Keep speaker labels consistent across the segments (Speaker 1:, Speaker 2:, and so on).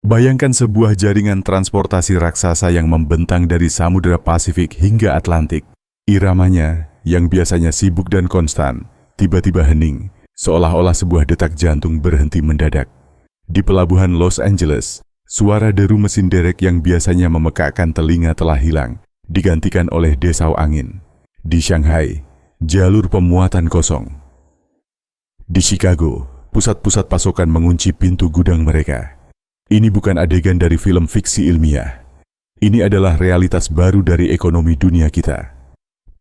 Speaker 1: Bayangkan sebuah jaringan transportasi raksasa yang membentang dari Samudra Pasifik hingga Atlantik. Iramanya, yang biasanya sibuk dan konstan, tiba-tiba hening, seolah-olah sebuah detak jantung berhenti mendadak. Di pelabuhan Los Angeles, suara deru mesin derek yang biasanya memekakkan telinga telah hilang, digantikan oleh desau angin. Di Shanghai, jalur pemuatan kosong. Di Chicago, pusat-pusat pasokan mengunci pintu gudang mereka. Ini bukan adegan dari film fiksi ilmiah. Ini adalah realitas baru dari ekonomi dunia kita.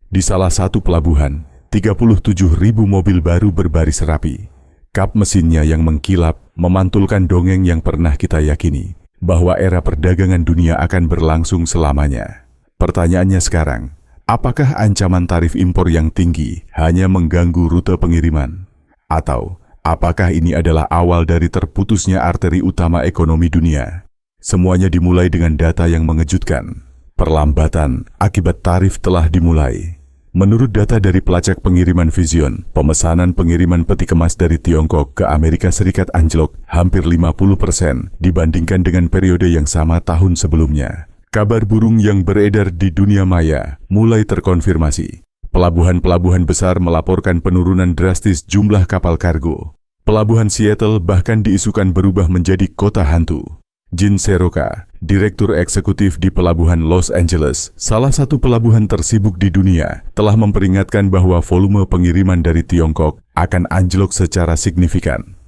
Speaker 1: Di salah satu pelabuhan, 37.000 mobil baru berbaris rapi. Kap mesinnya yang mengkilap memantulkan dongeng yang pernah kita yakini, bahwa era perdagangan dunia akan berlangsung selamanya. Pertanyaannya sekarang, apakah ancaman tarif impor yang tinggi hanya mengganggu rute pengiriman? Atau apakah ini adalah awal dari terputusnya arteri utama ekonomi dunia? Semuanya dimulai dengan data yang mengejutkan. Perlambatan akibat tarif telah dimulai. Menurut data dari pelacak pengiriman Vision, pemesanan pengiriman peti kemas dari Tiongkok ke Amerika Serikat anjlok hampir 50% dibandingkan dengan periode yang sama tahun sebelumnya. Kabar burung yang beredar di dunia maya mulai terkonfirmasi. Pelabuhan-pelabuhan besar melaporkan penurunan drastis jumlah kapal kargo. Pelabuhan Seattle bahkan diisukan berubah menjadi kota hantu. Jin Seroka, Direktur Eksekutif di Pelabuhan Los Angeles, salah satu pelabuhan tersibuk di dunia, telah memperingatkan bahwa volume pengiriman dari Tiongkok akan anjlok secara signifikan.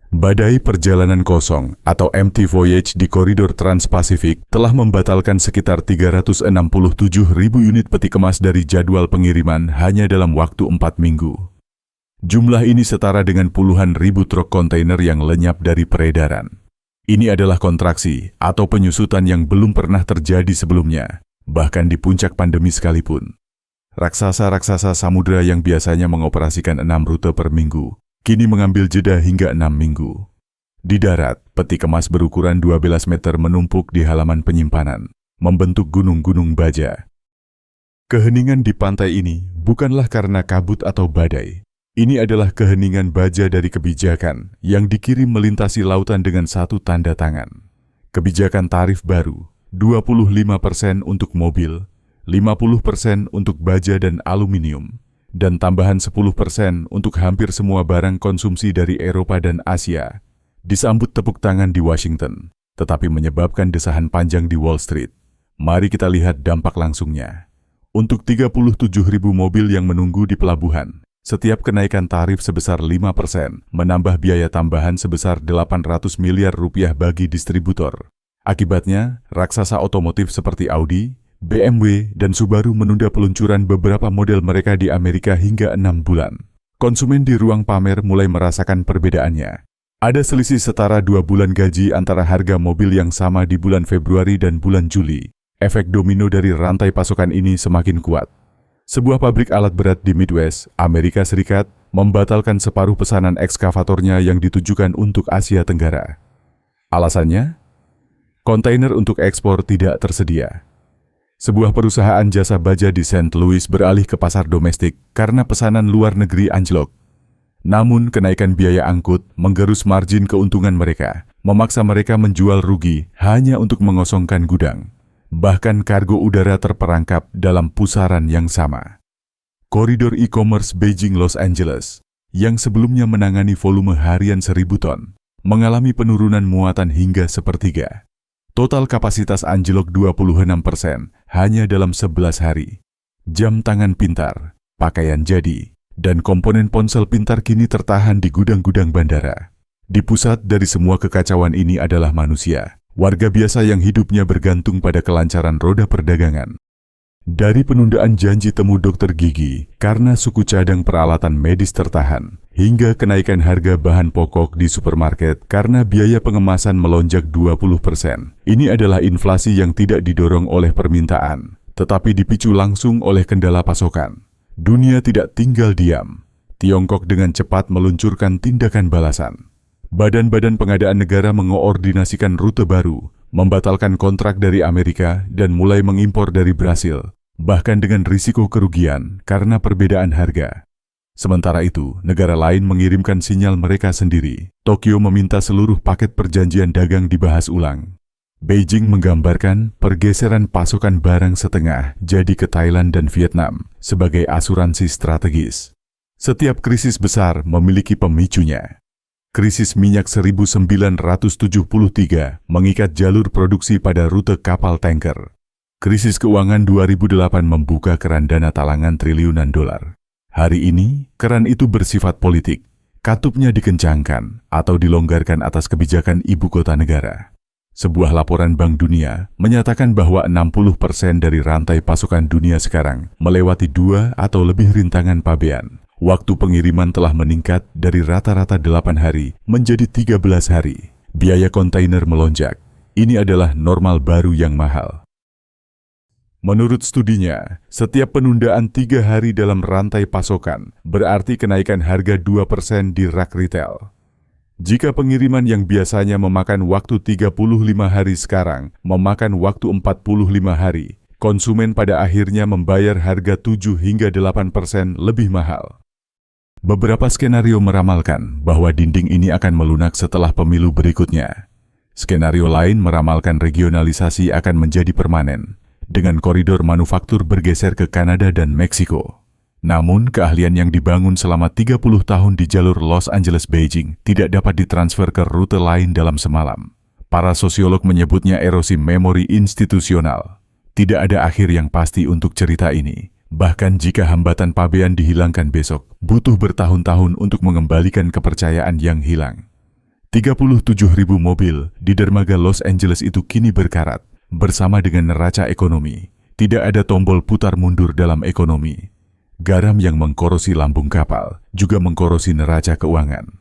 Speaker 1: Badai perjalanan kosong atau empty voyage di koridor Trans-Pasifik telah membatalkan sekitar 367.000 unit peti kemas dari jadwal pengiriman hanya dalam waktu 4 minggu. Jumlah ini setara dengan puluhan ribu truk kontainer yang lenyap dari peredaran. Ini adalah kontraksi atau penyusutan yang belum pernah terjadi sebelumnya, bahkan di puncak pandemi sekalipun. Raksasa-raksasa samudera yang biasanya mengoperasikan 6 rute per minggu, kini mengambil jeda hingga 6 minggu. Di darat, peti kemas berukuran 12 meter menumpuk di halaman penyimpanan, membentuk gunung-gunung baja. Keheningan di pantai ini bukanlah karena kabut atau badai. Ini adalah keheningan baja dari kebijakan yang dikirim melintasi lautan dengan satu tanda tangan. Kebijakan tarif baru, 25% untuk mobil, 50% untuk baja dan aluminium, dan tambahan 10% untuk hampir semua barang konsumsi dari Eropa dan Asia, disambut tepuk tangan di Washington, tetapi menyebabkan desahan panjang di Wall Street. Mari kita lihat dampak langsungnya. Untuk 37.000 mobil yang menunggu di pelabuhan, setiap kenaikan tarif sebesar 5% menambah biaya tambahan sebesar 800 miliar rupiah bagi distributor. Akibatnya, raksasa otomotif seperti Audi, BMW, dan Subaru menunda peluncuran beberapa model mereka di Amerika hingga 6 bulan. Konsumen di ruang pamer mulai merasakan perbedaannya. Ada selisih setara 2 bulan gaji antara harga mobil yang sama di bulan Februari dan bulan Juli. Efek domino dari rantai pasokan ini semakin kuat. Sebuah pabrik alat berat di Midwest, Amerika Serikat, membatalkan separuh pesanan ekskavatornya yang ditujukan untuk Asia Tenggara. Alasannya? Kontainer untuk ekspor tidak tersedia. Sebuah perusahaan jasa baja di St. Louis beralih ke pasar domestik karena pesanan luar negeri anjlok. Namun, kenaikan biaya angkut menggerus margin keuntungan mereka, memaksa mereka menjual rugi hanya untuk mengosongkan gudang. Bahkan kargo udara terperangkap dalam pusaran yang sama. Koridor e-commerce Beijing-Los Angeles, yang sebelumnya menangani volume harian 1.000 ton, mengalami penurunan muatan hingga sepertiga. Total kapasitas anjlok 26% hanya dalam 11 hari. Jam tangan pintar, pakaian jadi, dan komponen ponsel pintar kini tertahan di gudang-gudang bandara. Di pusat dari semua kekacauan ini adalah manusia. Warga biasa yang hidupnya bergantung pada kelancaran roda perdagangan. Dari penundaan janji temu dokter gigi karena suku cadang peralatan medis tertahan, hingga kenaikan harga bahan pokok di supermarket karena biaya pengemasan melonjak 20%. Ini adalah inflasi yang tidak didorong oleh permintaan, tetapi dipicu langsung oleh kendala pasokan. Dunia tidak tinggal diam. Tiongkok dengan cepat meluncurkan tindakan balasan. Badan-badan pengadaan negara mengoordinasikan rute baru, membatalkan kontrak dari Amerika dan mulai mengimpor dari Brasil, bahkan dengan risiko kerugian karena perbedaan harga. Sementara itu, negara lain mengirimkan sinyal mereka sendiri. Tokyo meminta seluruh paket perjanjian dagang dibahas ulang. Beijing menggambarkan pergeseran pasokan barang setengah jadi ke Thailand dan Vietnam sebagai asuransi strategis. Setiap krisis besar memiliki pemicunya. Krisis minyak 1973 mengikat jalur produksi pada rute kapal tanker. Krisis keuangan 2008 membuka keran dana talangan triliunan dolar. Hari ini, keran itu bersifat politik. Katupnya dikencangkan atau dilonggarkan atas kebijakan ibu kota negara. Sebuah laporan Bank Dunia menyatakan bahwa 60% dari rantai pasokan dunia sekarang melewati 2 atau lebih rintangan pabean. Waktu pengiriman telah meningkat dari rata-rata 8 hari menjadi 13 hari. Biaya kontainer melonjak. Ini adalah normal baru yang mahal. Menurut studinya, setiap penundaan 3 hari dalam rantai pasokan berarti kenaikan harga 2% di rak retail. Jika pengiriman yang biasanya memakan waktu 35 hari sekarang memakan waktu 45 hari, konsumen pada akhirnya membayar harga 7 hingga 8% lebih mahal. Beberapa skenario meramalkan bahwa dinding ini akan melunak setelah pemilu berikutnya. Skenario lain meramalkan regionalisasi akan menjadi permanen, dengan koridor manufaktur bergeser ke Kanada dan Meksiko. Namun, keahlian yang dibangun selama 30 tahun di jalur Los Angeles-Beijing tidak dapat ditransfer ke rute lain dalam semalam. Para sosiolog menyebutnya erosi memori institusional. Tidak ada akhir yang pasti untuk cerita ini. Bahkan jika hambatan pabean dihilangkan besok, butuh bertahun-tahun untuk mengembalikan kepercayaan yang hilang. 37.000 mobil di dermaga Los Angeles itu kini berkarat. Bersama dengan neraca ekonomi, tidak ada tombol putar mundur dalam ekonomi. Garam yang mengkorosi lambung kapal juga mengkorosi neraca keuangan.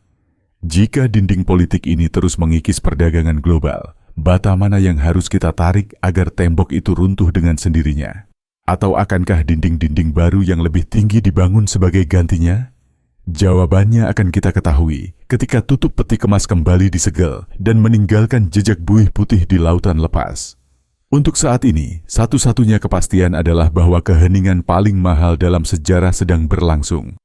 Speaker 1: Jika dinding politik ini terus mengikis perdagangan global, bata mana yang harus kita tarik agar tembok itu runtuh dengan sendirinya? Atau akankah dinding-dinding baru yang lebih tinggi dibangun sebagai gantinya? Jawabannya akan kita ketahui ketika tutup peti kemas kembali disegel dan meninggalkan jejak buih putih di lautan lepas. Untuk saat ini, satu-satunya kepastian adalah bahwa keheningan paling mahal dalam sejarah sedang berlangsung.